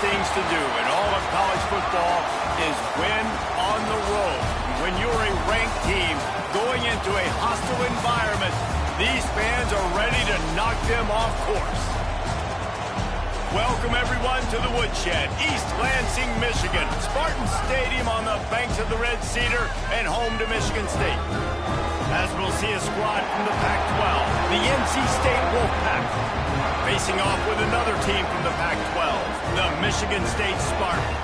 things to do in all of college football is win on the road. When you're a ranked team going into a hostile environment, these fans are ready to knock them off course. Welcome, everyone, to the Woodshed, East Lansing, Michigan. Spartan Stadium on the banks of the Red Cedar and home to Michigan State. As we'll see a squad from the Pac-12, the NC State Wolfpack, facing off with another team from the Pac-12, the Michigan State Spartans.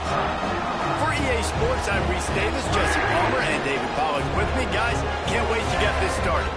For EA Sports, I'm Reese Davis, Jesse Palmer, and David Pollack with me. Guys, can't wait to get this started.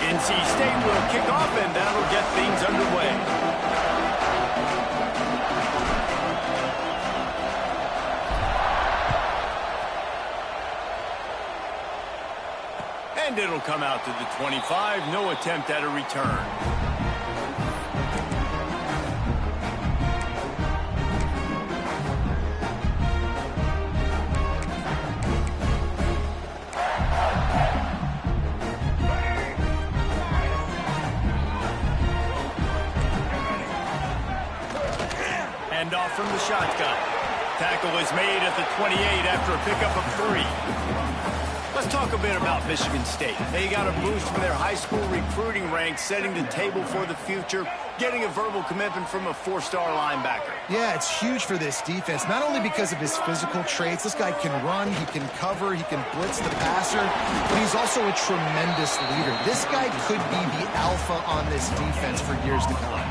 NC State will kick off, and that'll get things underway. And it'll come out to the 25. No attempt at a return. Off from the shotgun. Tackle is made at the 28 after a pickup of 3. Let's talk a bit about Michigan State. They got a boost from their high school recruiting ranks, setting the table for the future, getting a verbal commitment from a 4-star linebacker. Yeah, it's huge for this defense, not only because of his physical traits. This guy can run, he can cover, he can blitz the passer, but he's also a tremendous leader. This guy could be the alpha on this defense for years to come.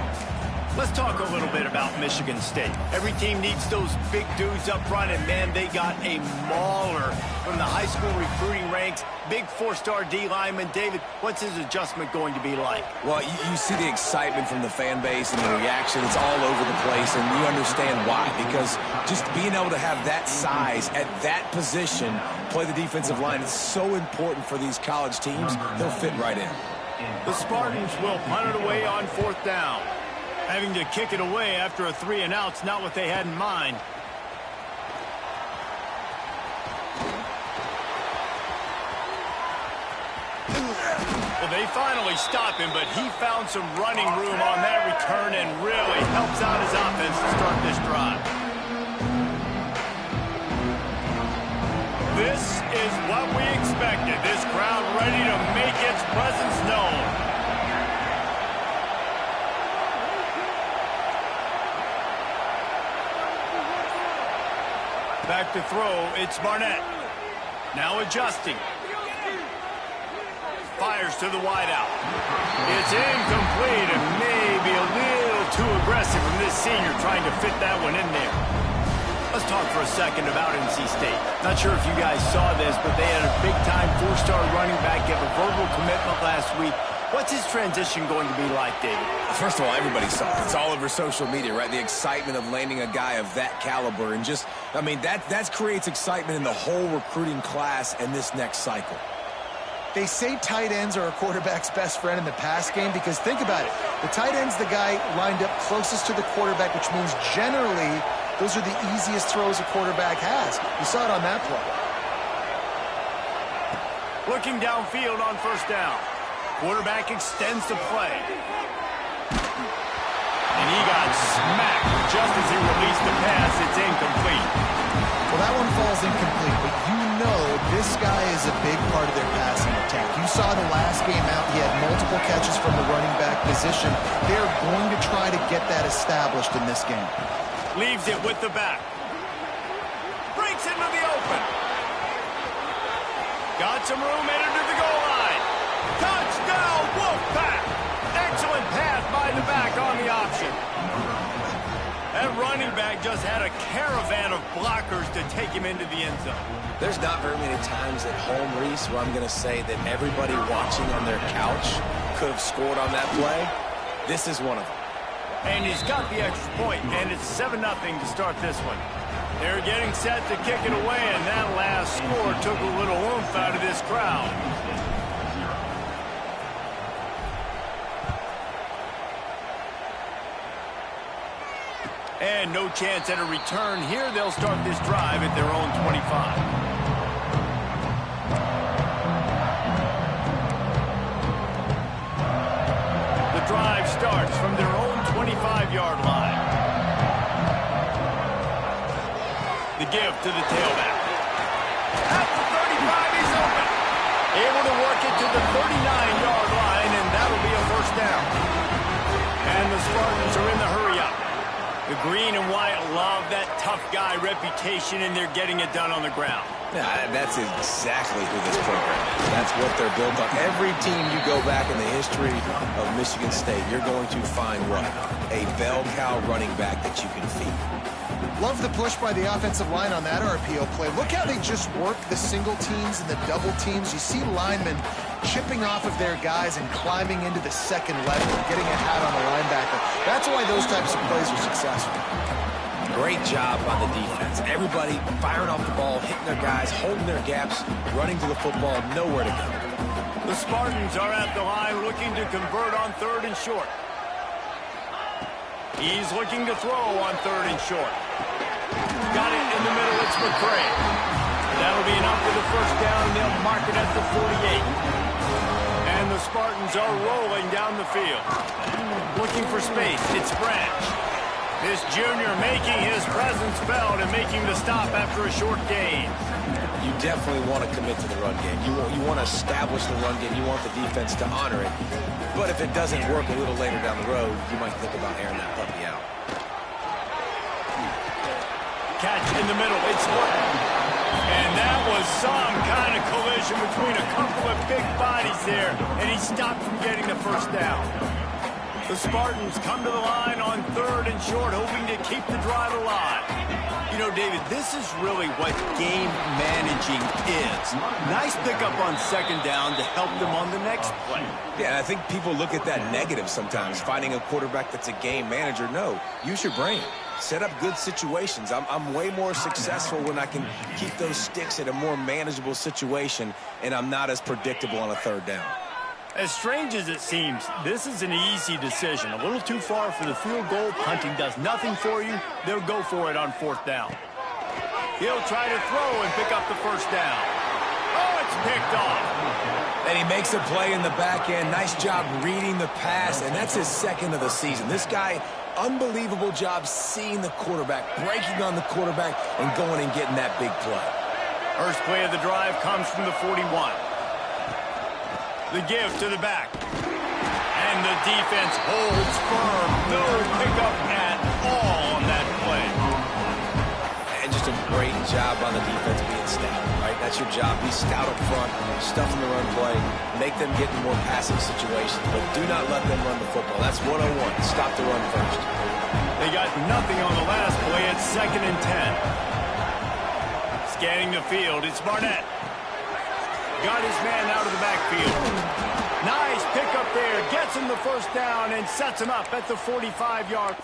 Let's talk a little bit about Michigan State. Every team needs those big dudes up front, and man, they got a mauler from the high school recruiting ranks. Big 4-star D lineman. David, what's his adjustment going to be like? Well, you see the excitement from the fan base and the reaction. It's all over the place, and you understand why. Because just being able to have that size at that position, play the defensive line, it's so important for these college teams. They'll fit right in. The Spartans will punt it away on 4th down. Having to kick it away after a 3-and-out's not what they had in mind. Well, they finally stop him, but he found some running room on that return and really helps out his offense to start this drive. This is what we expected. This crowd ready to make its presence known. Back to throw, it's Barnett. Now adjusting. Fires to the wideout. It's incomplete and maybe a little too aggressive from this senior trying to fit that one in there. Let's talk for a second about NC State. Not sure if you guys saw this, but they had a big-time 4-star running back give a verbal commitment last week. What's his transition going to be like, David? First of all, everybody saw it. It's all over social media, right? The excitement of landing a guy of that caliber. And just, I mean, that creates excitement in the whole recruiting class in this next cycle. They say tight ends are a quarterback's best friend in the pass game because think about it. The tight end's the guy lined up closest to the quarterback, which means generally those are the easiest throws a quarterback has. You saw it on that play. Looking downfield on 1st down. Quarterback extends the play. And he got smacked just as he released the pass. It's incomplete. Well, that one falls incomplete, but you know this guy is a big part of their passing attack. You saw the last game out, he had multiple catches from the running back position. They're going to try to get that established in this game. Leaves it with the back. Breaks into the open. Got some room, headed to the goal line. Touchdown, Wolfpack! Excellent pass by the back on the option. That running back just had a caravan of blockers to take him into the end zone. There's not very many times at home, Reese, where I'm going to say that everybody watching on their couch could have scored on that play. This is one of them. And he's got the extra point, and it's 7-0 to start this one. They're getting set to kick it away, and that last score took a little oomph out of this crowd. And no chance at a return here. They'll start this drive at their own 25. The drive starts from their own 25-yard line. The give to the tailback. At the 35, he's open. Able to work it to the 39-yard line, and that'll be a first down. And the Spartans are in the hurry-up. The green and white love that tough guy reputation, and they're getting it done on the ground. Yeah, that's exactly who this program is. That's what they're built on. Every team you go back in the history of Michigan State, you're going to find what? A bell cow running back that you can feed. Love the push by the offensive line on that RPO play. Look how they just work the single teams and the double teams. You see linemen chipping off of their guys and climbing into the second level, getting a hat on the linebacker. That's why those types of plays are successful. Great job on the defense. Everybody firing off the ball, hitting their guys, holding their gaps, running to the football, nowhere to go. The Spartans are at the line looking to convert on 3rd and short. He's looking to throw on 3rd and short. Got it in the middle. It's McCray. That'll be enough for the first down. They'll mark it at the 48. And the Spartans are rolling down the field. Looking for space. It's Branch. This junior making his presence felt and making the stop after a short gain. You definitely want to commit to the run game. You want to establish the run game. You want the defense to honor it. But if it doesn't work a little later down the road, you might think about airing that puppy out. Catch in the middle. It's Morton. And that was some kind of collision between a couple of big bodies there, and he stopped from getting the first down. The Spartans come to the line on 3rd and short, hoping to keep the drive alive. You know, David, this is really what game managing is. Nice pickup on 2nd down to help them on the next play. Yeah, and I think people look at that negative sometimes, finding a quarterback that's a game manager. No, use your brain. Set up good situations. I'm way more successful when I can keep those sticks at a more manageable situation, and I'm not as predictable on a 3rd down. As strange as it seems, this is an easy decision. A little too far for the field goal. Punting does nothing for you. They'll go for it on 4th down. He'll try to throw and pick up the first down. Oh, it's picked off. And he makes a play in the back end. Nice job reading the pass, and that's his 2nd of the season. This guy, unbelievable job seeing the quarterback, breaking on the quarterback, and going and getting that big play. First play of the drive comes from the 41. The give to the back. And the defense holds firm. No pickup at all on that play. And just a great job on the defense being stout, right? That's your job. Be stout up front, stuff in the run play, make them get in more passive situations, but do not let them run the football. That's 101. Stop the run first. They got nothing on the last play. It's 2nd and 10. Scanning the field, it's Barnett. Got his man out of the backfield. Nice pickup there. Gets him the first down and sets him up at the 45-yard.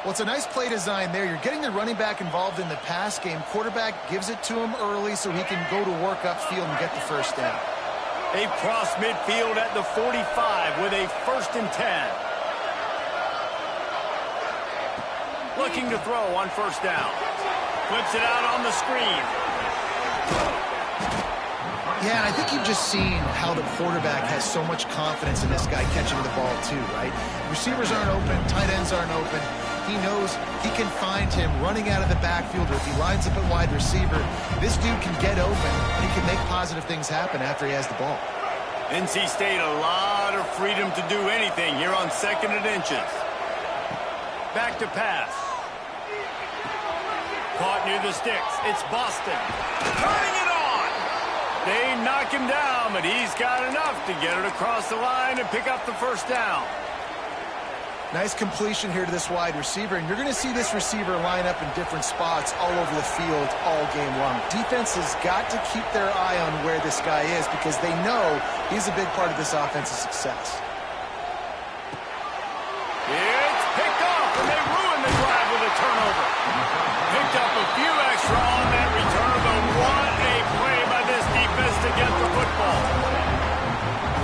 Well, it's a nice play design there. You're getting the running back involved in the pass game. Quarterback gives it to him early so he can go to work upfield and get the first down. They cross midfield at the 45 with a 1st and 10. Looking to throw on 1st down. Flips it out on the screen. Yeah, and I think you've just seen how the quarterback has so much confidence in this guy catching the ball too, right? Receivers aren't open, tight ends aren't open. He knows he can find him running out of the backfield, or if he lines up at wide receiver, this dude can get open and he can make positive things happen after he has the ball. NC State a lot of freedom to do anything here on 2nd and inches. Back to pass. Caught near the sticks. It's Boston. Turning it on. They knock him down, but he's got enough to get it across the line and pick up the first down. Nice completion here to this wide receiver, and you're going to see this receiver line up in different spots all over the field all game long. Defense has got to keep their eye on where this guy is because they know he's a big part of this offense's success. It's picked off, and they ruin the drive with a turnover. Picked up a few extra on that return, but what a play by this defense to get the football.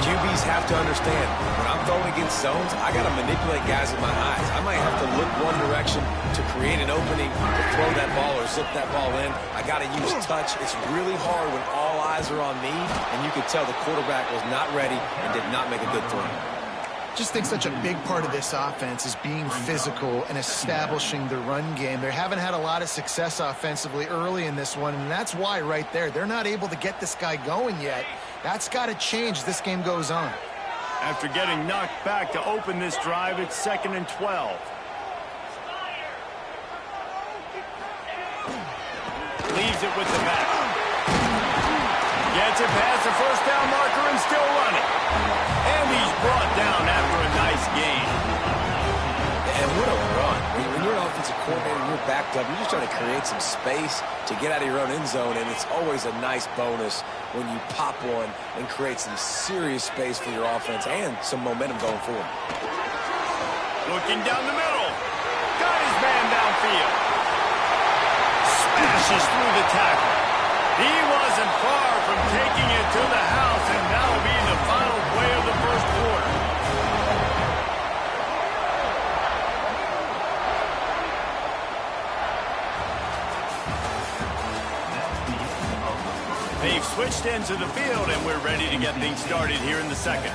QBs have to understand, when I'm throwing against zones, I got to manipulate guys with my eyes. I might have to look one direction to create an opening to throw that ball or zip that ball in. I got to use touch. It's really hard when all eyes are on me, and you could tell the quarterback was not ready and did not make a good throw. Just think such a big part of this offense is being physical and establishing the run game. They haven't had a lot of success offensively early in this one, and that's why right there, they're not able to get this guy going yet. That's got to change as this game goes on. After getting knocked back to open this drive, it's 2nd and 12. Leaves it with the back. Gets it past the first down marker and still running. And he's brought down after a nice gain. And what a run. When you're an offensive coordinator and you're backed up, you're just trying to create some space to get out of your own end zone, and it's always a nice bonus when you pop one and create some serious space for your offense and some momentum going forward. Looking down the middle. Got his man downfield. Smashes through the tackle. He wasn't far from taking it to the house, and that'll be the final play of the first quarter. They've switched into the field, and we're ready to get things started here in the second.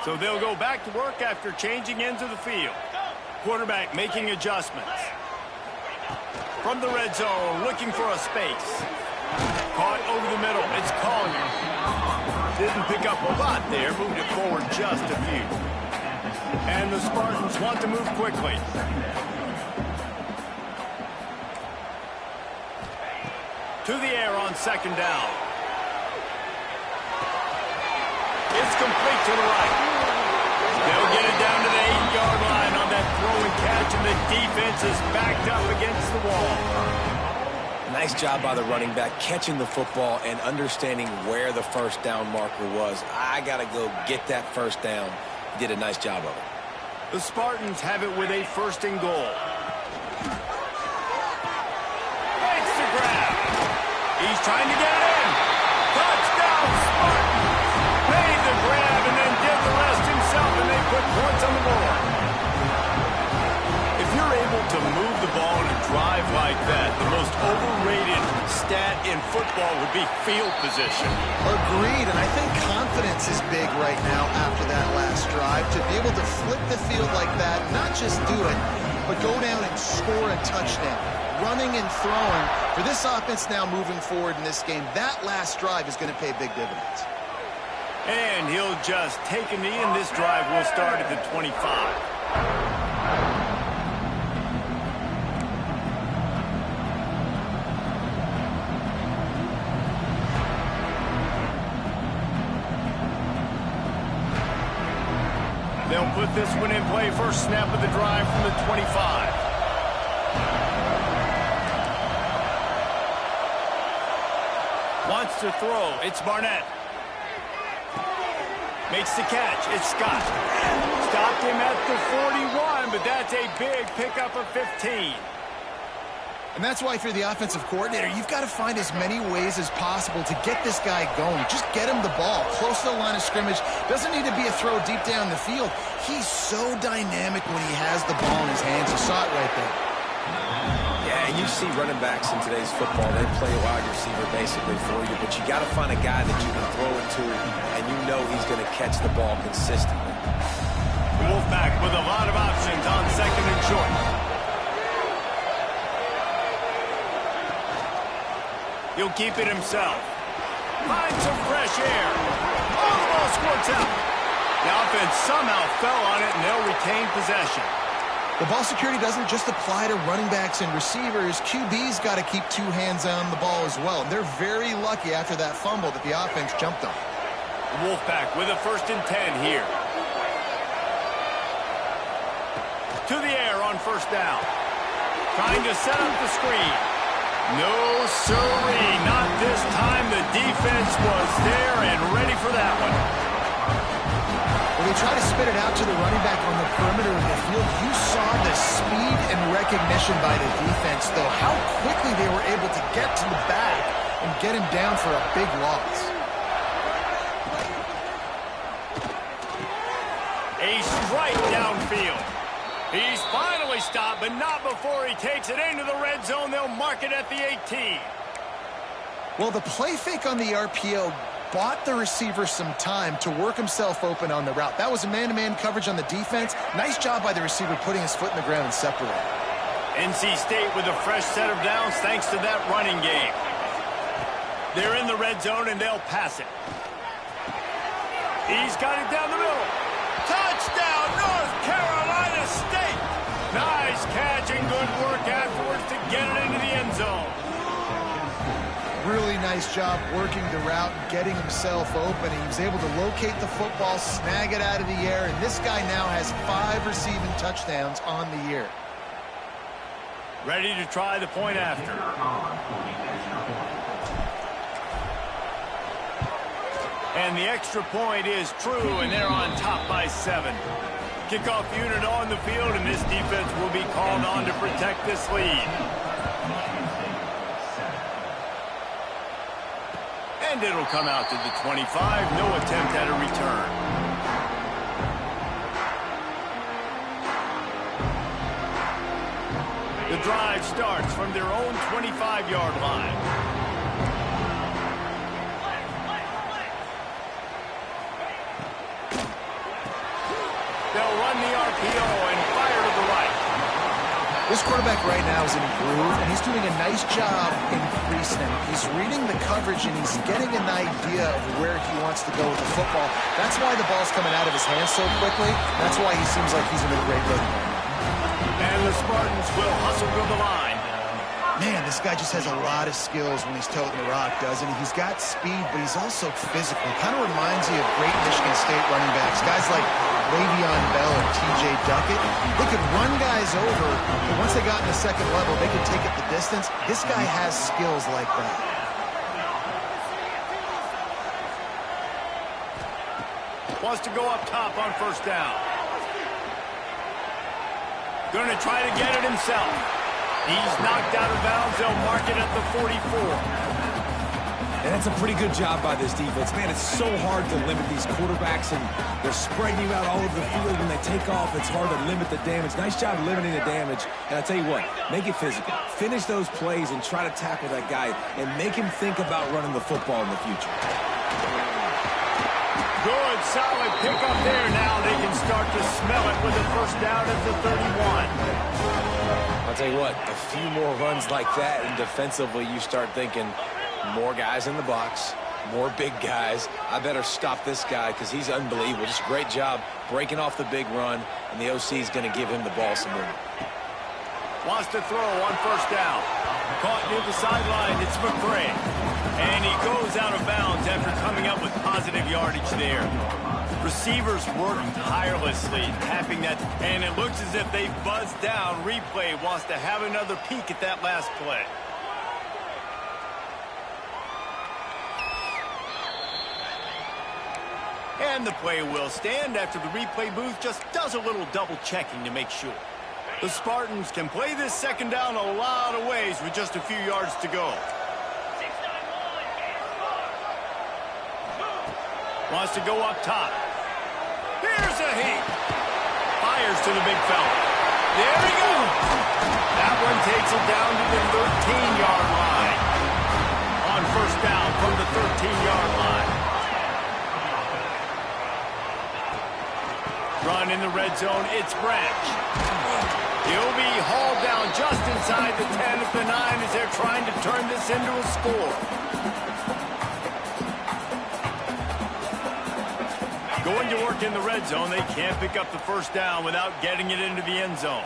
So they'll go back to work after changing into the field. Quarterback making adjustments. From the red zone, looking for a space. Caught over the middle. It's Collier. Didn't pick up a lot there. Moved it forward just a few. And the Spartans want to move quickly. To the air on 2nd down. It's complete to the right. They'll get it down to the 8-yard line on that throw and catch, and the defense is backed up against the wall. Nice job by the running back catching the football and understanding where the first down marker was. I got to go get that first down. He did a nice job of it. The Spartans have it with a 1st and goal. Makes the grab. He's trying to get it in. Touchdown, Spartans. Made the grab and then did the rest himself, and they put points on the board. If you're able to move the ball in a drive like that, the most overrated stat in football would be field position. Agreed, and I think confidence is big right now after that last drive. To be able to flip the field like that, not just do it, but go down and score a touchdown. Running and throwing. For this offense now moving forward in this game, that last drive is going to pay big dividends. And he'll just take a knee, and this drive will start at the 25. They'll put this one in play. First snap of the drive from the 25. Wants to throw. It's Barnett. Makes the catch. It's Scott. Stopped him at the 41, but that's a big pickup of 15. And that's why if you're the offensive coordinator, you've got to find as many ways as possible to get this guy going. Just get him the ball close to the line of scrimmage. Doesn't need to be a throw deep down the field. He's so dynamic when he has the ball in his hands. You saw it right there. Yeah, and you see running backs in today's football, they play a wide receiver basically for you, but you got to find a guy that you can throw it to, and you know he's going to catch the ball consistently. Wolfpack with a lot of options on 2nd and short. He'll keep it himself. Finds some fresh air. Oh, the ball squirts out. The offense somehow fell on it, and they'll retain possession. The ball security doesn't just apply to running backs and receivers. QB's got to keep two hands on the ball as well. And they're very lucky after that fumble that the offense jumped on. Wolfpack with a 1st and 10 here. To the air on 1st down. Trying to set up the screen. No, sirree. Not this time. The defense was there and ready for that one. When they try to spit it out to the running back on the perimeter of the field, you saw the speed and recognition by the defense, though. How quickly they were able to get to the back and get him down for a big loss. A strike downfield. He's finally stopped, but not before he takes it into the red zone. They'll mark it at the 18. Well, the play fake on the RPO bought the receiver some time to work himself open on the route. That was a man-to-man coverage on the defense. Nice job by the receiver putting his foot in the ground and separating. NC State with a fresh set of downs thanks to that running game. They're in the red zone, and they'll pass it. He's got it down the middle. Touchdown, North Carolina State! Nice catch and good work afterwards to get it into the end zone. Really nice job working the route and getting himself open. He was able to locate the football, snag it out of the air, and this guy now has 5 receiving touchdowns on the year. Ready to try the point after. And the extra point is true, and they're on top by 7. Kickoff unit on the field, and this defense will be called on to protect this lead. And it'll come out to the 25. No attempt at a return. The drive starts from their own 25-yard line. They'll run the RPO and fire to the right. This quarterback right now is in a groove, and he's doing a nice job increasing it. He's reading the coverage, and he's getting an idea of where he wants to go with the football. That's why the ball's coming out of his hands so quickly. That's why he seems like he's in a great rhythm. And the Spartans will hustle to the line. Man, this guy just has a lot of skills when he's toting the rock, doesn't he? He's got speed, but he's also physical. Kind of reminds you of great Michigan State running backs. Guys like Le'Veon Bell or T.J. Duckett. They could run guys over, but once they got in the second level, they could take it the distance. This guy has skills like that. Wants to go up top on 1st down. Going to try to get it himself. He's knocked out of bounds. They'll mark it at the 44. And that's a pretty good job by this defense. Man, it's so hard to limit these quarterbacks, and they're spreading you out all over the field. When they take off, it's hard to limit the damage. Nice job limiting the damage. And I tell you what, make it physical. Finish those plays and try to tackle that guy and make him think about running the football in the future. Good, solid pickup there. Now they can start to smell it with a 1st down at the 31. I'll tell you what, a few more runs like that, and defensively you start thinking more guys in the box, more big guys. I better stop this guy because he's unbelievable. Just a great job breaking off the big run, and the OC is going to give him the ball some more. Wants to throw on 1st down. Caught near the sideline. It's McCray. And he goes out of bounds after coming up with positive yardage there. Receivers work tirelessly, tapping that, and it looks as if they buzzed down. Replay wants to have another peek at that last play. And the play will stand after the replay booth just does a little double checking to make sure. The Spartans can play this 2nd down a lot of ways with just a few yards to go. Wants to go up top. Here's a heat. Fires to the big fella. There he goes. That one takes it down to the 13-yard line. On 1st down from the 13-yard line. Run in the red zone. It's Branch. He'll be hauled down just inside the 10 at the 9 as they're trying to turn this into a score. Going to work in the red zone. They can't pick up the 1st down without getting it into the end zone.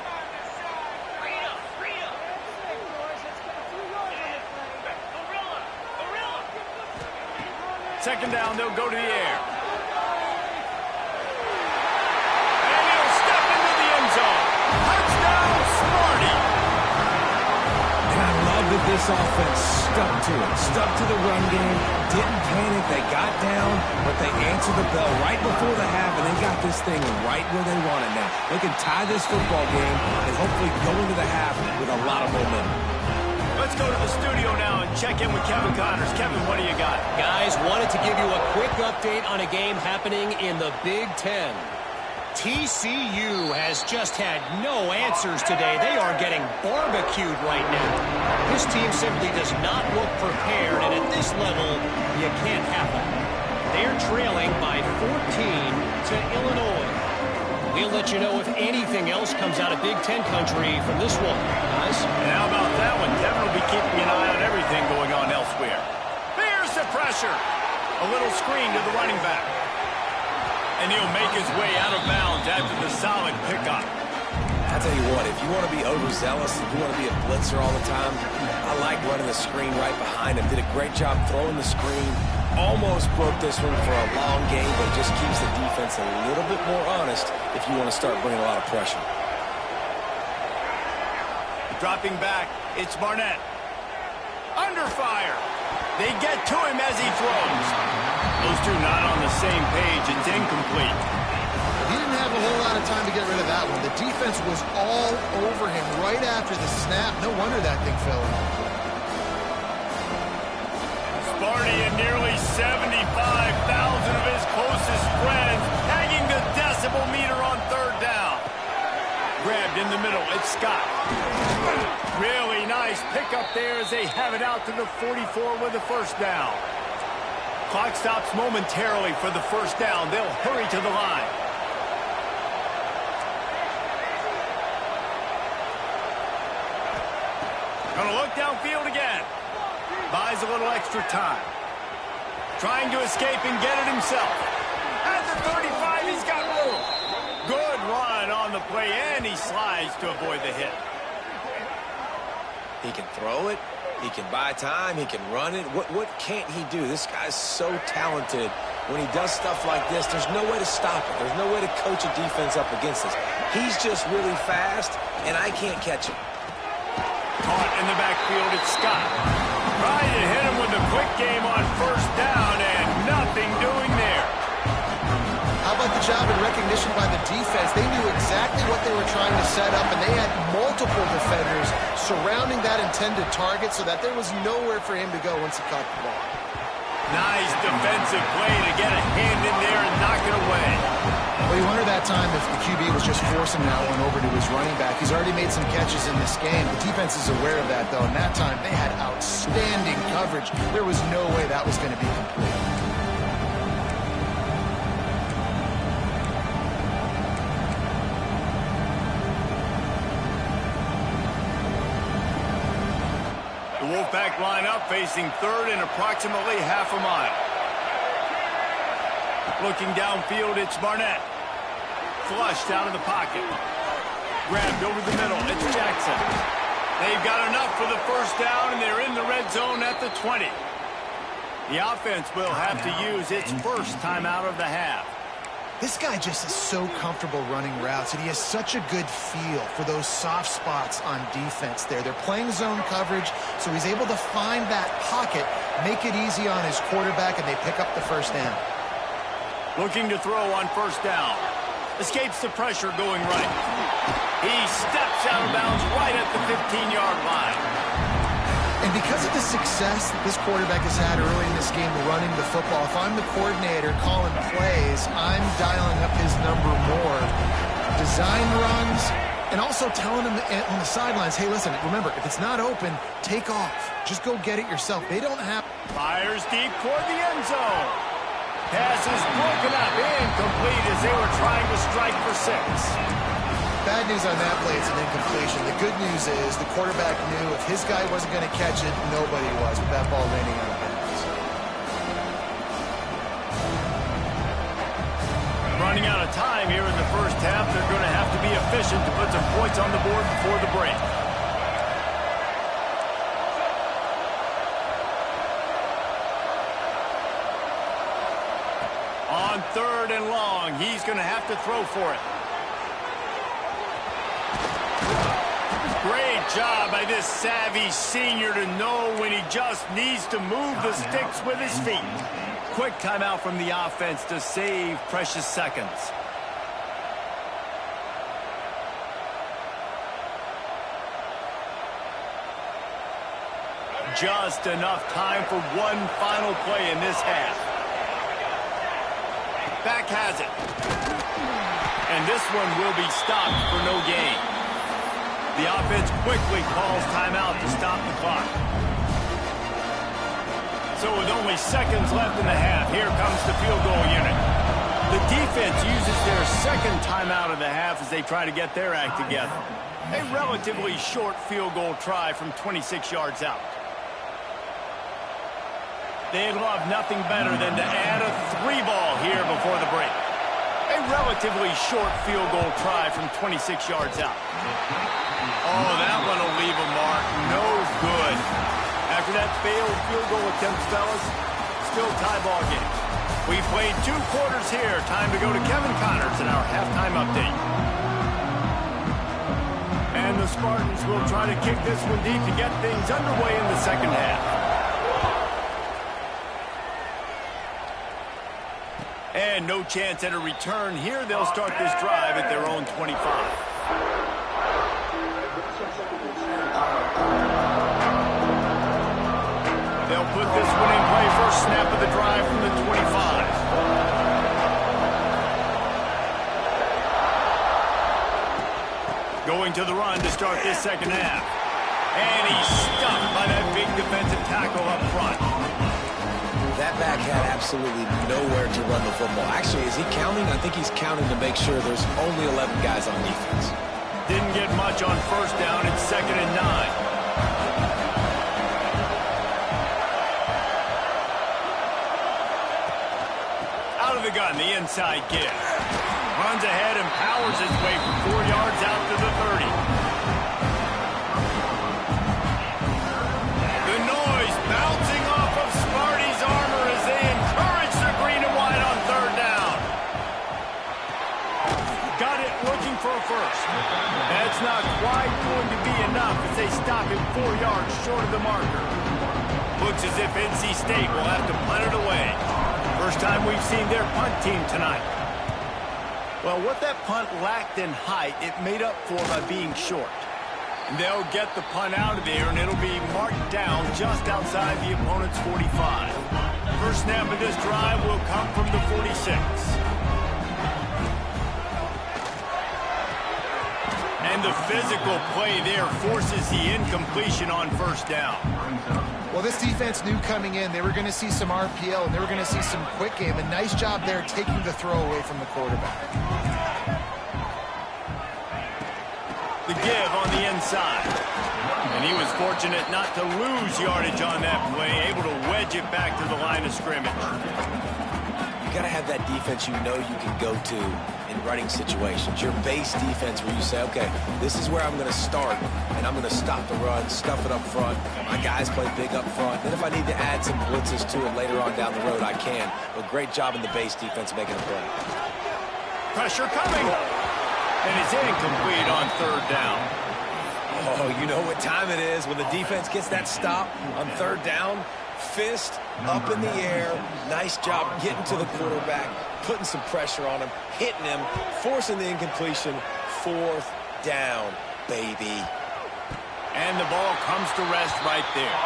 Second down, they'll go to the air. And he'll step into the end zone. Touchdown, Smarty. And I love that this offense stuck to it. Stuck to the run game. Didn't panic. They got down, but they answered the bell right before the half, and they got this thing right where they want it now. They can tie this football game and hopefully go into the half with a lot of momentum. Let's go to the studio now and check in with Kevin Connors. Kevin, what do you got? Guys, wanted to give you a quick update on a game happening in the Big Ten. TCU has just had no answers today. They are getting barbecued right now. This team simply does not look prepared, and at this level, you can't have that. They're trailing by 14 to Illinois. We'll let you know if anything else comes out of Big Ten country from this one, guys. And how about that one? Kevin will be keeping an eye on everything going on elsewhere. Here's the pressure. A little screen to the running back. And he'll make his way out of bounds after the solid pickup. I tell you what, if you want to be overzealous, if you want to be a blitzer all the time, I like running the screen right behind him. Did a great job throwing the screen. Almost broke this one for a long game, but it just keeps the defense a little bit more honest if you want to start bringing a lot of pressure. Dropping back, it's Barnett. Under fire. They get to him as he throws. Those two not on the same page. It's incomplete. He didn't have a whole lot of time to get rid of that one. The defense was all over him right after the snap. No wonder that thing fell in. Sparty and nearly 75,000 of his closest friends hanging the decibel meter on third down. Grabbed in the middle, it's Scott. Really nice pickup there as they have it out to the 44 with the first down. Clock stops momentarily for the first down. They'll hurry to the line. Gonna look downfield again. Buys a little extra time. Trying to escape and get it himself. At the 35, he's got room. Good run on the play, and he slides to avoid the hit. He can throw it. He can buy time. He can run it. What can't he do? This guy's so talented. When he does stuff like this, there's no way to stop it. There's no way to coach a defense up against this. He's just really fast, and I can't catch him. Caught in the backfield, it's Scott. Trying to hit him with a quick game on first down, and nothing doing there. How about the job and recognition by the defense? They knew exactly what they were trying to set up, and they had multiple defenders surrounding that intended target so that there was nowhere for him to go once he caught the ball. Nice defensive play to get a hand in there and knock it away. Well, you wonder that time if the QB was just forcing that one over to his running back. He's already made some catches in this game. The defense is aware of that, though, and that time they had outstanding coverage. There was no way that was going to be complete. The Wolfpack line up facing third and approximately half a mile. Looking downfield, it's Barnett. Flushed out of the pocket. Grabbed over the middle, it's Jackson. They've got enough for the first down, and they're in the red zone at the 20. The offense will have to use its first timeout of the half. This guy just is so comfortable running routes, and he has such a good feel for those soft spots on defense there. They're playing zone coverage, so he's able to find that pocket, make it easy on his quarterback, and they pick up the first down. Looking to throw on first down. Escapes the pressure going right. He steps out of bounds right at the 15-yard line. And because of the success that this quarterback has had early in this game running the football, if I'm the coordinator calling plays, I'm dialing up his number more. Design runs, and also telling him on the sidelines, hey, listen, remember, if it's not open, take off. Just go get it yourself. They don't have... Fires deep toward the end zone. Pass is broken up, incomplete as they were trying to strike for 6. Bad news on that play, it's an incompletion. The good news is the quarterback knew if his guy wasn't going to catch it, nobody was, with that ball landing out of bounds. Running out of time here in the first half, they're going to have to be efficient to put some points on the board before the break. 3rd and long. He's going to have to throw for it. Great job by this savvy senior to know when he just needs to move the sticks with his feet. Quick timeout from the offense to save precious seconds. Just enough time for one final play in this half. Back has it. And this one will be stopped for no gain. The offense quickly calls timeout to stop the clock. So with only seconds left in the half, here comes the field goal unit. The defense uses their second timeout of the half as they try to get their act together. A relatively short field goal try from 26 yards out. They'd love nothing better than to add a 3-ball here before the break. A relatively short field goal try from 26 yards out. Oh, that one will leave a mark. No good. After that failed field goal attempt, fellas, still tie ball game. We played 2 quarters here. Time to go to Kevin Connors in our halftime update. And the Spartans will try to kick this one deep to get things underway in the second half. And no chance at a return here. They'll start this drive at their own 25. They'll put this one in play. First snap of the drive from the 25. Going to the run to start this second half. And he's stuffed by that big defensive tackle up front. That back had absolutely nowhere to run the football. Actually, is he counting? I think he's counting to make sure there's only 11 guys on defense. Didn't get much on first down. It's 2nd and 9. Out of the gun, the inside give. Runs ahead and powers his way for 4 yards out to the 30. The noise bouncing off of Sparty's armor as they encourage the green and white on 3rd down. Got it looking for a first. That's not quite going to be enough as they stop him 4 yards short of the marker. Looks as if NC State will have to punt it away. First time we've seen their punt team tonight. Well, what that punt lacked in height, it made up for by being short. And they'll get the punt out of there, and it'll be marked down just outside the opponent's 45. First snap of this drive will come from the 46. And the physical play there forces the incompletion on first down. Well, this defense knew coming in they were going to see some RPO and they were going to see some quick game. A nice job there taking the throw away from the quarterback. The give on the inside. And he was fortunate not to lose yardage on that play, able to wedge it back to the line of scrimmage. You got to have that defense you know you can go to in running situations. Your base defense where you say, okay, this is where I'm going to start, and I'm going to stop the run, stuff it up front. My guys play big up front. Then if I need to add some blitzes to it later on down the road, I can. But great job in the base defense making a play. Pressure coming. And it's incomplete on 3rd down. Oh, you know what time it is when the defense gets that stop on 3rd down. Fist up in the air. Nice job getting to the quarterback, putting some pressure on him, hitting him, forcing the incompletion. 4th down, baby. And the ball comes to rest right there.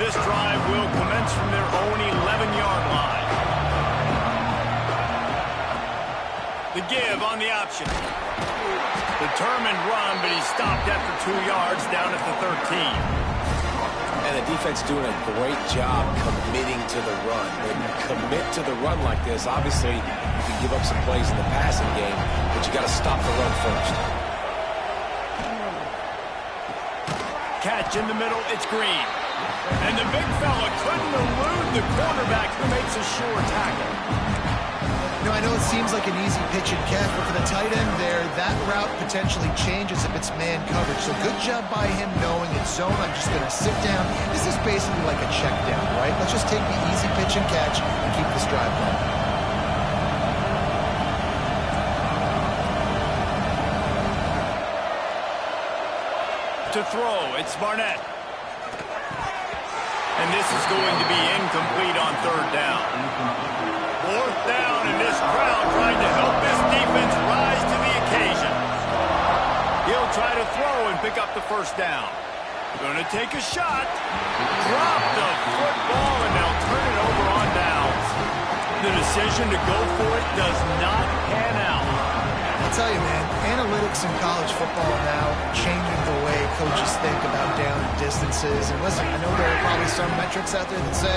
This drive will commence from their own 11-yard line. The give on the option. Determined run, but he stopped after 2 yards down at the 13. And the defense doing a great job committing to the run. When you commit to the run like this, obviously you can give up some plays in the passing game, but you got to stop the run first. Catch in the middle, it's Green. And the big fella couldn't elude the quarterback who makes a sure tackle. I know it seems like an easy pitch and catch, but for the tight end there, that route potentially changes if it's man coverage. So good job by him knowing it's zone. I'm just going to sit down. This is basically like a check down, right? Let's just take the easy pitch and catch and keep this drive going. To throw, it's Barnett. And this is going to be incomplete on third down. Fourth down, and this crowd trying to help this defense rise to the occasion. He'll try to throw and pick up the first down. Going to take a shot. Drop the football, and they'll turn it over on downs. The decision to go for it does not pan out. I'll tell you, man, analytics in college football now changing the way coaches think about down and distances. And listen, I know there are probably some metrics out there that say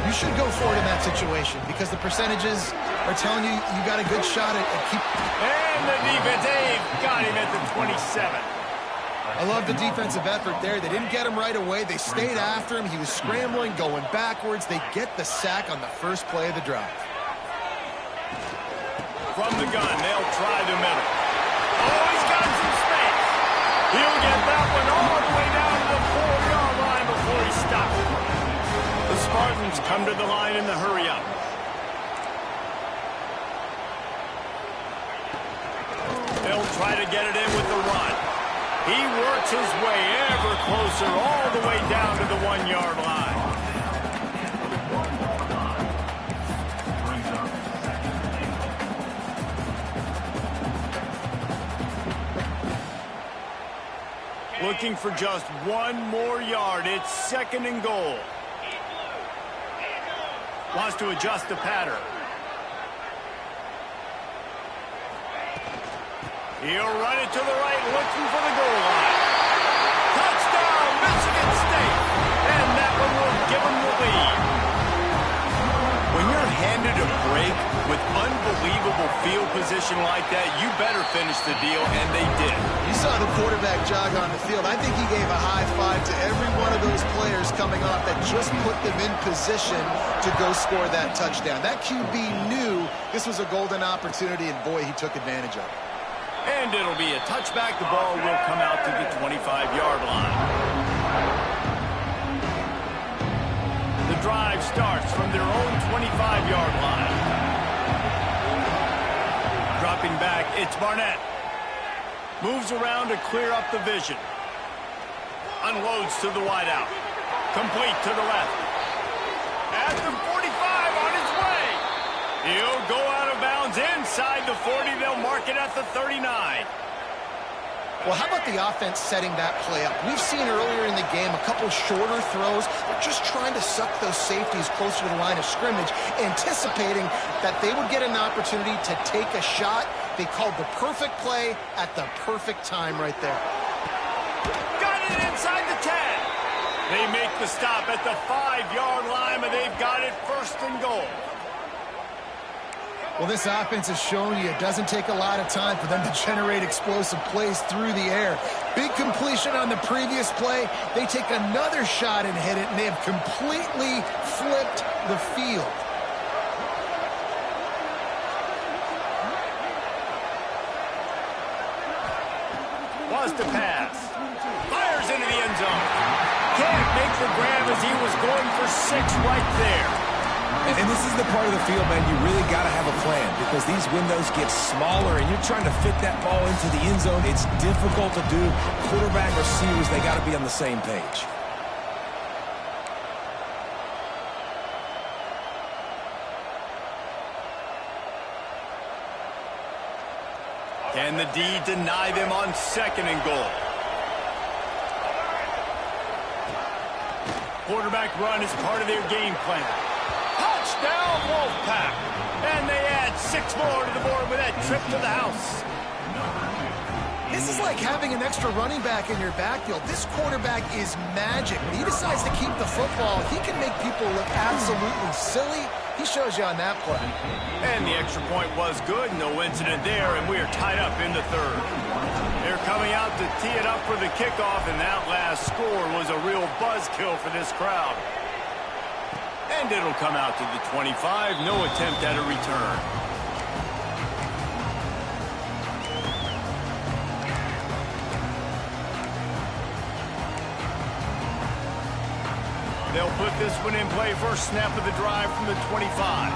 you should go for it in that situation because the percentages are telling you you got a good shot at keep. And the defense, they've got him at the 27. I love the defensive effort there. They didn't get him right away. They stayed after him. He was scrambling, going backwards. They get the sack on the first play of the drive. From the gun, they'll try the middle. Oh, he's got some space. He'll get that one all the way down to the 4-yard line before he stops. The Spartans come to the line in the hurry-up. They'll try to get it in with the run. He works his way ever closer all the way down to the 1-yard line. Looking for just one more yard. It's second and goal. Wants to adjust the pattern. He'll run it to the right, looking for the goal line. Touchdown, Michigan State. And that one will give them the lead. When you're handed a break with unbelievable field position like that, you better finish the deal, and they did. You saw the quarterback jog on the field. I think he gave a high five to every one of those players coming off that just put them in position to go score that touchdown. That QB knew this was a golden opportunity, and boy, he took advantage of it. And it'll be a touchback. The ball will come out to the 25-yard line. The drive starts from their own 25-yard line. Dropping back, it's Barnett. Moves around to clear up the vision. Unloads to the wideout. Complete to the left. At the 45 on his way. He'll go out of bounds inside the 40. They'll mark it at the 39. Well, how about the offense setting that play up? We've seen earlier in the game a couple shorter throws. They're just trying to suck those safeties closer to the line of scrimmage, anticipating that they would get an opportunity to take a shot. They called the perfect play at the perfect time right there. Got it inside the 10. They make the stop at the 5-yard line, but they've got it first and goal. Well, this offense has shown you it doesn't take a lot of time for them to generate explosive plays through the air. Big completion on the previous play. They take another shot and hit it, and they have completely flipped the field. Wants to pass. Fires into the end zone. Can't make the grab as he was going for 6 right there. And this is the part of the field, man, you really got to have a plan because these windows get smaller and you're trying to fit that ball into the end zone. It's difficult to do. Quarterback, receivers, they got to be on the same page. Can the D deny them on second and goal? Quarterback run is part of their game plan. Touchdown, Wolfpack. And they add 6 more to the board with that trip to the house. This is like having an extra running back in your backfield. This quarterback is magic. When he decides to keep the football, he can make people look absolutely silly. He shows you on that play. And the extra point was good. No incident there, and we are tied up in the third. They're coming out to tee it up for the kickoff, and that last score was a real buzzkill for this crowd. And it'll come out to the 25. No attempt at a return. They'll put this one in play. First snap of the drive from the 25.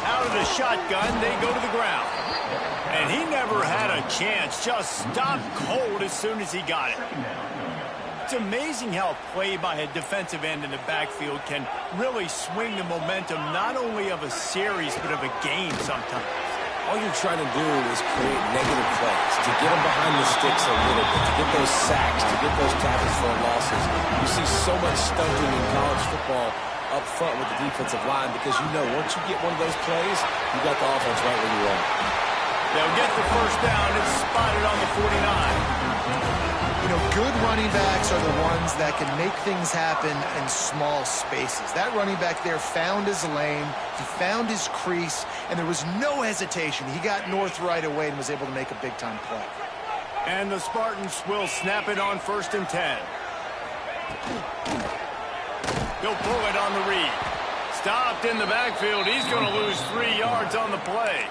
Out of the shotgun, they go to the ground. And he never had a chance. Just stopped cold as soon as he got it. It's amazing how a play by a defensive end in the backfield can really swing the momentum not only of a series but of a game sometimes. All you're trying to do is create negative plays, to get them behind the sticks a little bit, to get those sacks, to get those tackles for losses. You see so much stunting in college football up front with the defensive line because you know once you get one of those plays, you got the offense right where you want. They'll get the first down. It's spotted on the 49. You know, good running backs are the ones that can make things happen in small spaces. That running back there found his lane, he found his crease, and there was no hesitation. He got north right away and was able to make a big-time play. And the Spartans will snap it on 1st and 10. He'll pull it on the read. Stopped in the backfield. He's going to lose 3 yards on the play.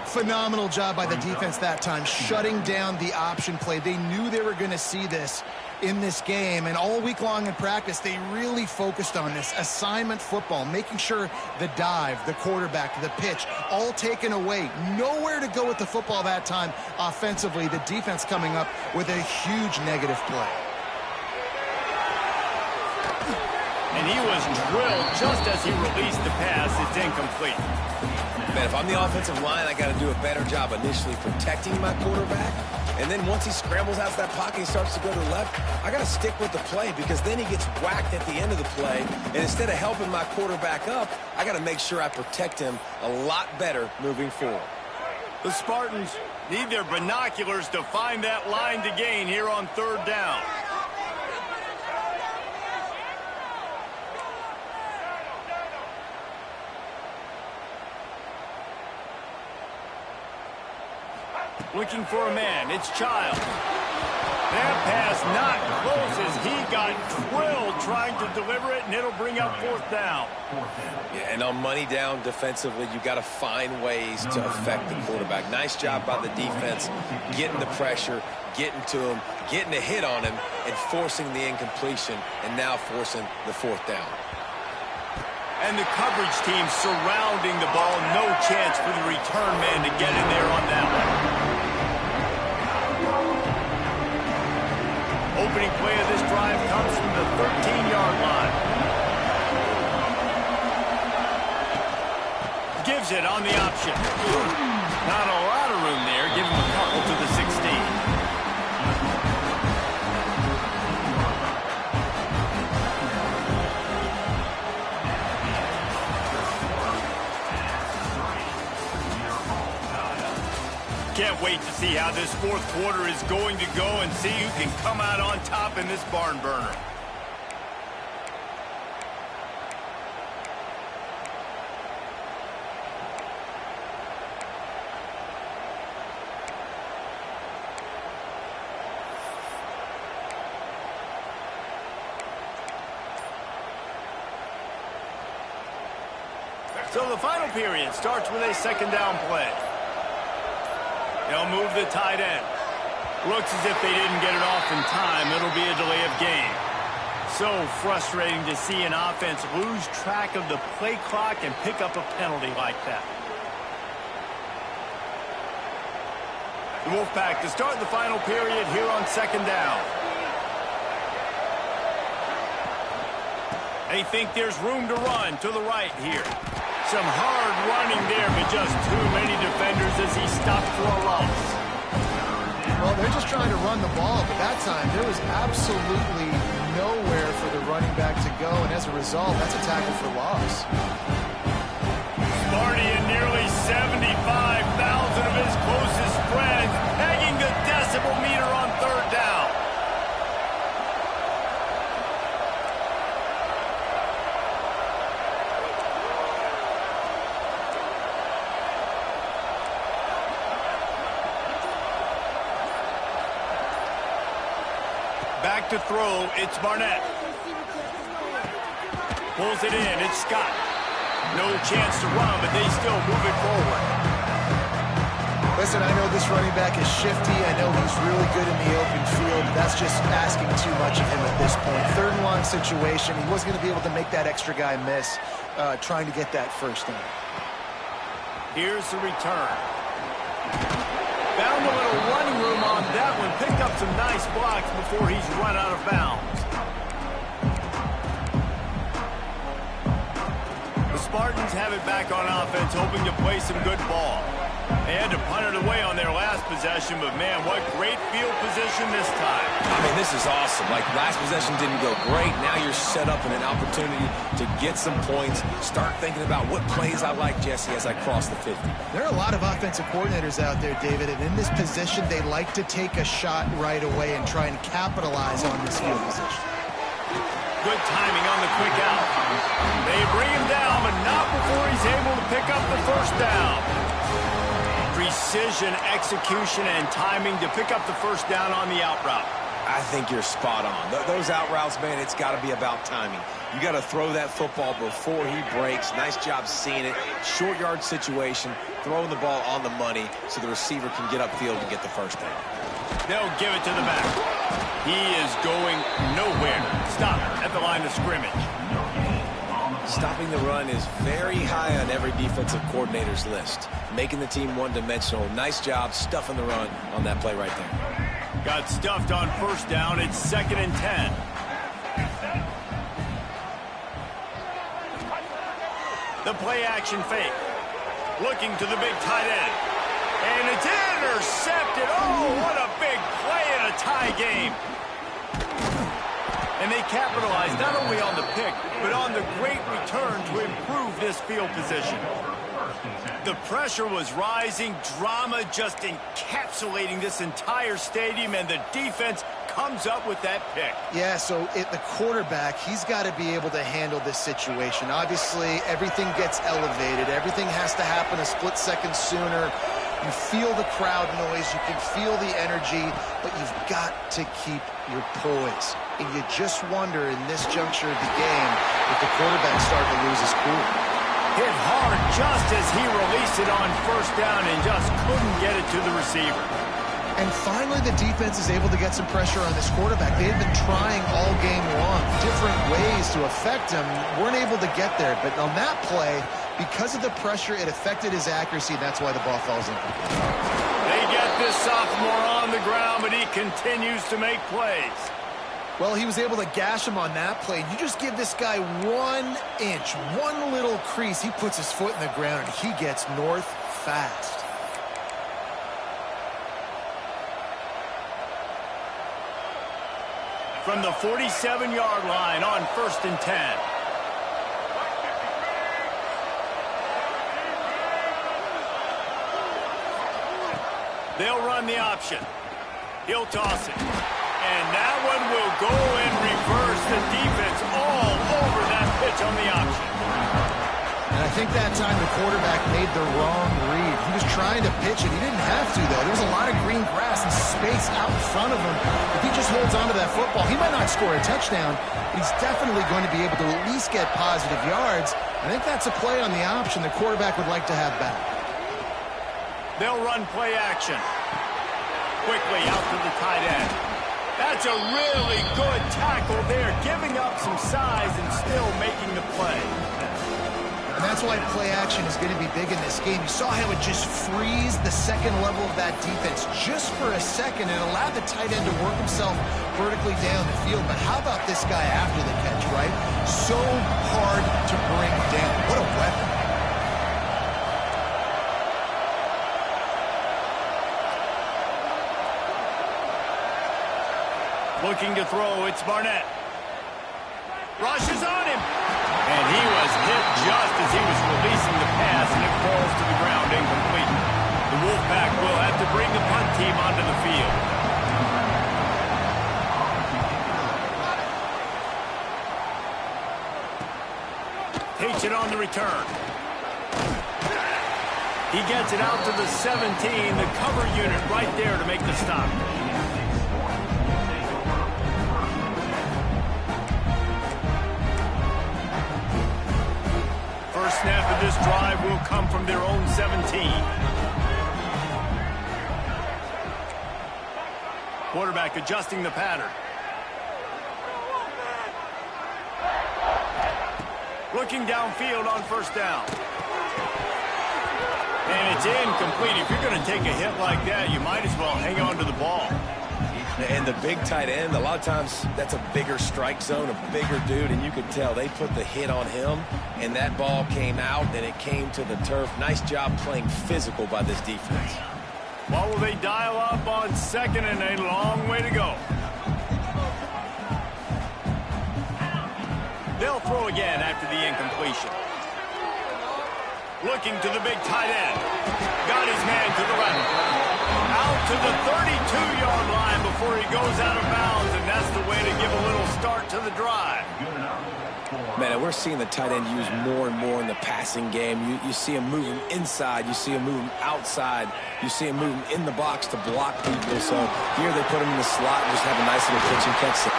Phenomenal job by the defense that time, shutting down the option play. They knew they were going to see this in this game, and all week long in practice, they really focused on this assignment football, making sure the dive, the quarterback, the pitch, all taken away. Nowhere to go with the football that time offensively. The defense coming up with a huge negative play. And he was drilled just as he released the pass. It's incomplete. Man, if I'm the offensive line, I got to do a better job initially protecting my quarterback. And then once he scrambles out of that pocket, he starts to go to the left, I got to stick with the play because then he gets whacked at the end of the play. And instead of helping my quarterback up, I got to make sure I protect him a lot better moving forward. The Spartans need their binoculars to find that line to gain here on 3rd down. Looking for a man. It's Child. That pass not close as he got drilled trying to deliver it, and it'll bring up 4th down. Yeah, and on money down defensively, you got to find ways to affect the quarterback. Nice job by the defense, getting the pressure, getting to him, getting a hit on him, and forcing the incompletion, and now forcing the 4th down. And the coverage team surrounding the ball. No chance for the return man to get in there on that one. Opening play of this drive comes from the 13-yard line. Gives it on the option. Not a lot of room there. Give him a couple to the 16. Can't wait to see how this 4th quarter is going to go and see who can come out on top in this barn burner. So the final period starts with a 2nd down play. They'll move the tight end. Looks as if they didn't get it off in time. It'll be a delay of game. So frustrating to see an offense lose track of the play clock and pick up a penalty like that. The Wolfpack to start the final period here on 2nd down. They think there's room to run to the right here. Some hard running there, but just too many defenders as he stopped for a loss. Well, they're just trying to run the ball, but that time there was absolutely nowhere for the running back to go, and as a result, that's a tackle for loss. Sparty and nearly 75,000 of his closest friends pegging the decibel meter on 3rd down. Back to throw, it's Barnett. Pulls it in, it's Scott. No chance to run, but they still move it forward. Listen, I know this running back is shifty. I know he's really good in the open field. That's just asking too much of him at this point. Third and long situation. He wasn't going to be able to make that extra guy miss trying to get that first down. Here's the return. Found a little running room on that one. Picked up some nice blocks before he's run out of bounds. The Spartans have it back on offense, hoping to play some good ball. They had to punt it away on their last possession, but man, what great field position this time. I mean, this is awesome. Like, last possession didn't go great. Now you're set up in an opportunity to get some points. Start thinking about what plays I like, Jesse, as I cross the 50. There are a lot of offensive coordinators out there, David, and in this position, they like to take a shot right away and try and capitalize on this field position. Good timing on the quick out. They bring him down, but not before he's able to pick up the first down. Precision, execution, and timing to pick up the first down on the out route. I think you're spot on. Those out routes, man, it's got to be about timing. You got to throw that football before he breaks. Nice job seeing it. Short yard situation, throwing the ball on the money so the receiver can get upfield and get the first down. They'll give it to the back. He is going nowhere. Stop at the line of scrimmage. Stopping the run is very high on every defensive coordinator's list. Making the team one-dimensional. Nice job stuffing the run on that play right there. Got stuffed on first down. It's 2nd and 10. The play-action fake. Looking to the big tight end. And it's intercepted. Oh, what a big play in a tie game. And they capitalized not only on the pick, but on the great return to improve this field position. The pressure was rising, drama just encapsulating this entire stadium, and the defense comes up with that pick. Yeah, so the quarterback, he's got to be able to handle this situation. Obviously, everything gets elevated. Everything has to happen a split second sooner. You feel the crowd noise. You can feel the energy, but you've got to keep your poise. And you just wonder in this juncture of the game if the quarterback's starting to lose his cool. Hit hard just as he released it on first down and just couldn't get it to the receiver. And finally, the defense is able to get some pressure on this quarterback. They had been trying all game long, different ways to affect him, weren't able to get there. But on that play, because of the pressure, it affected his accuracy, and that's why the ball falls incomplete. They get this sophomore on the ground, but he continues to make plays. Well, he was able to gash him on that play. You just give this guy 1 inch, one little crease, he puts his foot in the ground, and he gets north fast. From the 47-yard line on 1st and 10. They'll run the option. He'll toss it. And that one will go and reverse the defense all over that pitch on the option. And I think that time the quarterback made the wrong read. He was trying to pitch it. He didn't have to, though. There was a lot of green grass and space out in front of him. If he just holds onto that football, he might not score a touchdown, but he's definitely going to be able to at least get positive yards. I think that's a play on the option the quarterback would like to have back. They'll run play action. Quickly out to the tight end. That's a really good tackle there, giving up some size and still making the play. And that's why play action is going to be big in this game. You saw how it just frees the second level of that defense just for a second and allowed the tight end to work himself vertically down the field. But how about this guy after the catch, right? So hard to bring down. What a weapon. Looking to throw, it's Barnett. Rushes on him. And he was hit just as he was releasing the pass, and it falls to the ground incomplete. The Wolfpack will have to bring the punt team onto the field. Takes it on the return. He gets it out to the 17, the cover unit right there to make the stop. First snap of this drive will come from their own 17. Quarterback adjusting the pattern. Looking downfield on first down. And it's incomplete. If you're going to take a hit like that, you might as well hang on to the ball. And the big tight end, a lot of times that's a bigger strike zone, a bigger dude, and you could tell they put the hit on him, and that ball came out, and it came to the turf. Nice job playing physical by this defense. Well, will they dial up on second, and a long way to go. They'll throw again after the incompletion. Looking to the big tight end. Got his man to the right. Out to the 32-yard line before he goes out of bounds, and that's the way to give a little start to the drive. Man, we're seeing the tight end used more and more in the passing game. You see him moving inside. You see him moving outside. You see him moving in the box to block people. So here they put him in the slot and just have a nice little pitch and catch. Way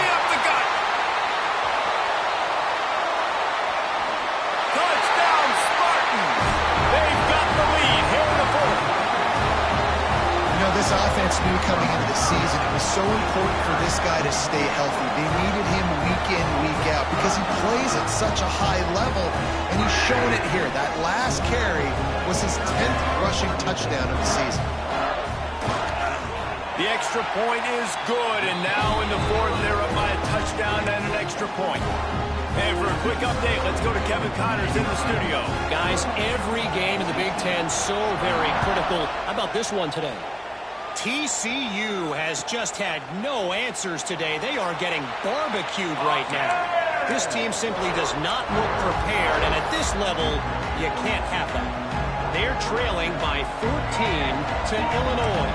up the gut. Touchdown, Spartans. They've got the lead here in the fourth. You know, this offense knew coming into the season it was so important for this guy to stay healthy. They needed him week in, week out because he plays at such a high level, and he's shown it here. That last carry was his 10th rushing touchdown of the season. The extra point is good, and now in the fourth, they're up by a touchdown and an extra point. And for a quick update, let's go to Kevin Connors in the studio. Guys, every game in the Big Ten so very critical. How about this one today? TCU has just had no answers today. They are getting barbecued right now. This team simply does not look prepared, and at this level, you can't have that. They're trailing by 14 to Illinois.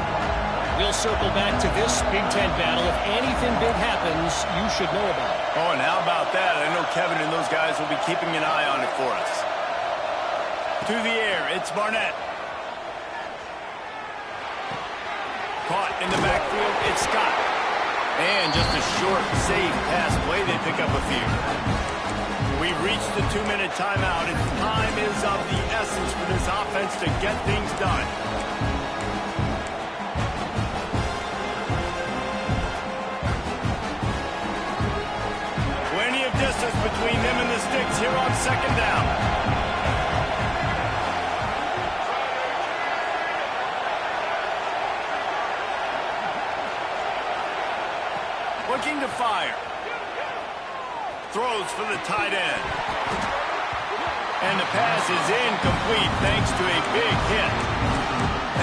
We'll circle back to this Big Ten battle. If anything big happens, you should know about it. Oh, and how about that? I know Kevin and those guys will be keeping an eye on it for us. To the air, it's Barnett. Caught in the backfield, it's Scott. And just a short, safe pass play. They pick up a few. We've reached the 2-minute timeout, and time is of the essence for this offense to get things done. Plenty of distance between them and the sticks here on second down. Looking to fire. Throws for the tight end. And the pass is incomplete thanks to a big hit.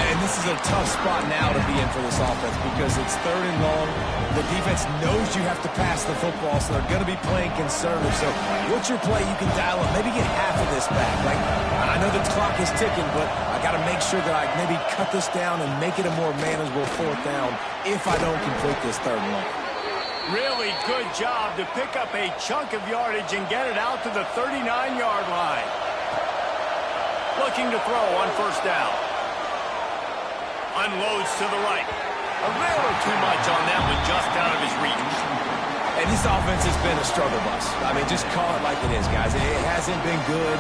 And this is a tough spot now to be in for this offense because it's third and long. The defense knows you have to pass the football, so they're going to be playing conservative. So what's your play you can dial up? Maybe get half of this back. Like, I know the clock is ticking, but I got to make sure that I maybe cut this down and make it a more manageable fourth down if I don't complete this third and long. Really good job to pick up a chunk of yardage and get it out to the 39-yard line. Looking to throw on first down. Unloads to the right. A little too much on that one, just out of his reach. And this offense has been a struggle bus. I mean, just call it like it is, guys. It hasn't been good,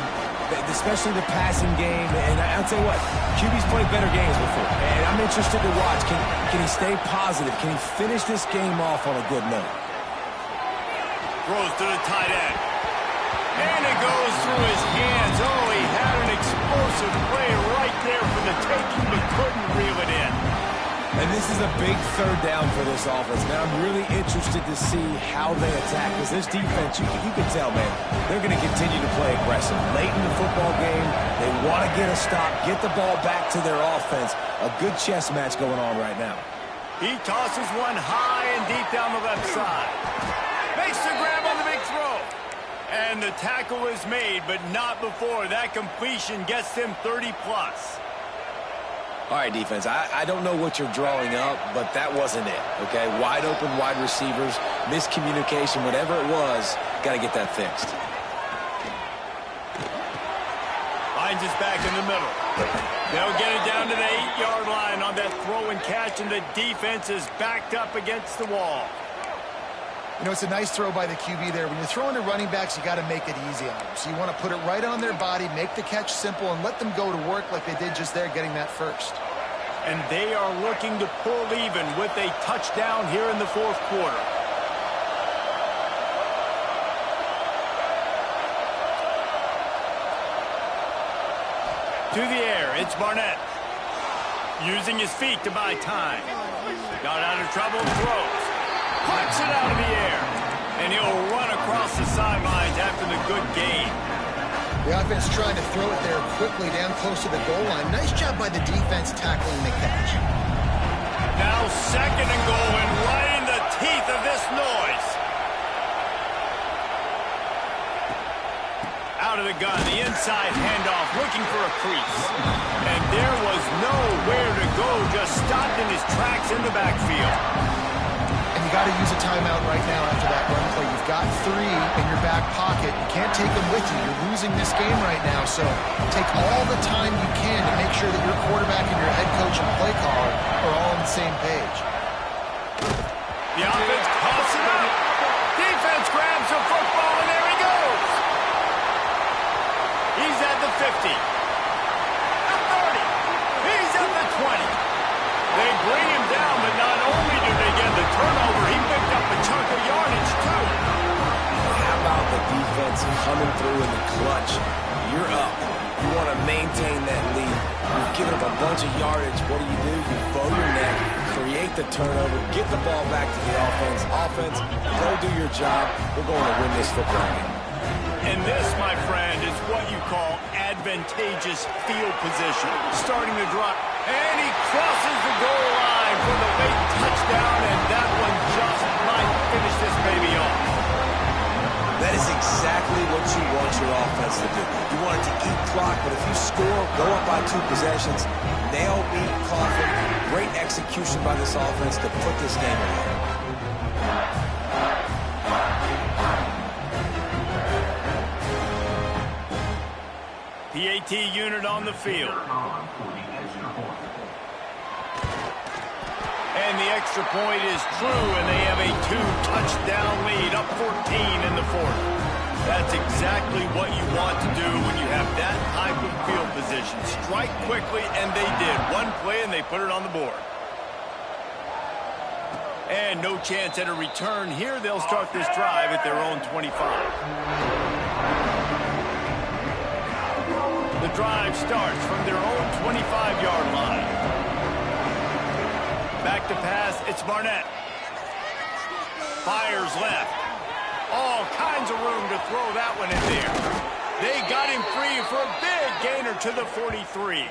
especially the passing game. And I'll tell you what, QB's played better games before. And I'm interested to watch. Can he stay positive? Can he finish this game off on a good note? Throws to the tight end. And it goes through his hands. Oh, he had an explosive play right there for the taking, but couldn't reel it in. And this is a big third down for this offense. Man, I'm really interested to see how they attack. Because this defense, you can tell, man, they're going to continue to play aggressive. Late in the football game, they want to get a stop, get the ball back to their offense. A good chess match going on right now. He tosses one high and deep down the left side. Makes the grab on the big throw. And the tackle is made, but not before. That completion gets them 30-plus. All right, defense, I don't know what you're drawing up, but that wasn't it, okay? Wide open wide receivers, miscommunication, whatever it was, got to get that fixed. Finds us back in the middle. They'll get it down to the 8-yard line on that throw and catch, and the defense is backed up against the wall. You know, it's a nice throw by the QB there. When you're throwing to running backs, you got to make it easy on them. So you want to put it right on their body, make the catch simple, and let them go to work like they did just there, getting that first. And they are looking to pull even with a touchdown here in the fourth quarter. To the air, it's Barnett. Using his feet to buy time. Got out of trouble, throws. Puts it out of the air. And he'll run across the sidelines after the good gain. The offense trying to throw it there quickly down close to the goal line. Nice job by the defense tackling the catch. Now second and goal, and right in the teeth of this noise. Out of the gun, the inside handoff, looking for a crease. And there was nowhere to go, just stopped in his tracks in the backfield. And you got to use a timeout right now after that run play. You've got 3 in your back pocket. You can't take them with you. You're losing this game right now, so take all the time you can to make sure that your quarterback and your head coach and play caller are all on the same page. The offense coughs it up. Defense grabs the football, and there he goes. He's at the 50. The 30. He's at the 20. They bring him down, but not only do they get the turnover, he picked up a chunk of yardage, too. How about the defense coming through in the clutch? You're up. You want to maintain that lead. You've given up a bunch of yardage. What do? You bow your neck, create the turnover, get the ball back to the offense. Offense, go do your job. We're going to win this football game. And this, my friend, is what you call advantageous field position. Starting the drive. And he crosses the goal line for the late touchdown, and that one just might finish this baby off. That is exactly what you want your offense to do. You want it to eat clock, but if you score, go up by 2 possessions, nail, beat, coffin. Great execution by this offense to put this game away. PAT unit on the field. And the extra point is true, and they have a 2-touchdown lead, up 14 in the fourth. That's exactly what you want to do when you have that type of field position. Strike quickly, and they did. One play, and they put it on the board. And no chance at a return here. They'll start this drive at their own 25. The drive starts from their own 25-yard line. Back to pass, it's Barnett. Fires left. All kinds of room to throw that one in there. They got him free for a big gainer to the 43.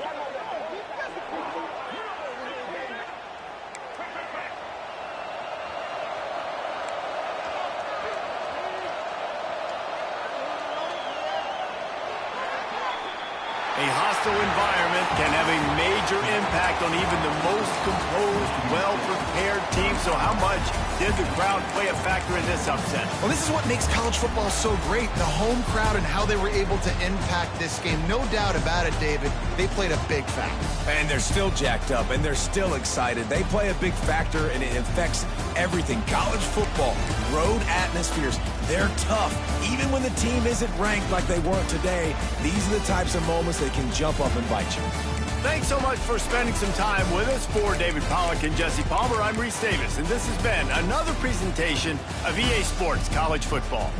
A hostile environment can have a major impact on even the most composed, well-prepared team. So how much did the crowd play a factor in this upset? Well, this is what makes college football so great, the home crowd and how they were able to impact this game. No doubt about it, David. They played a big factor. And they're still jacked up, and they're still excited. They play a big factor, and it affects everything. College football, road atmospheres, they're tough. Even when the team isn't ranked like they weren't today, these are the types of moments that can jump up and bite you. Thanks so much for spending some time with us. For David Pollack and Jesse Palmer, I'm Reese Davis, and this has been another presentation of EA Sports College Football.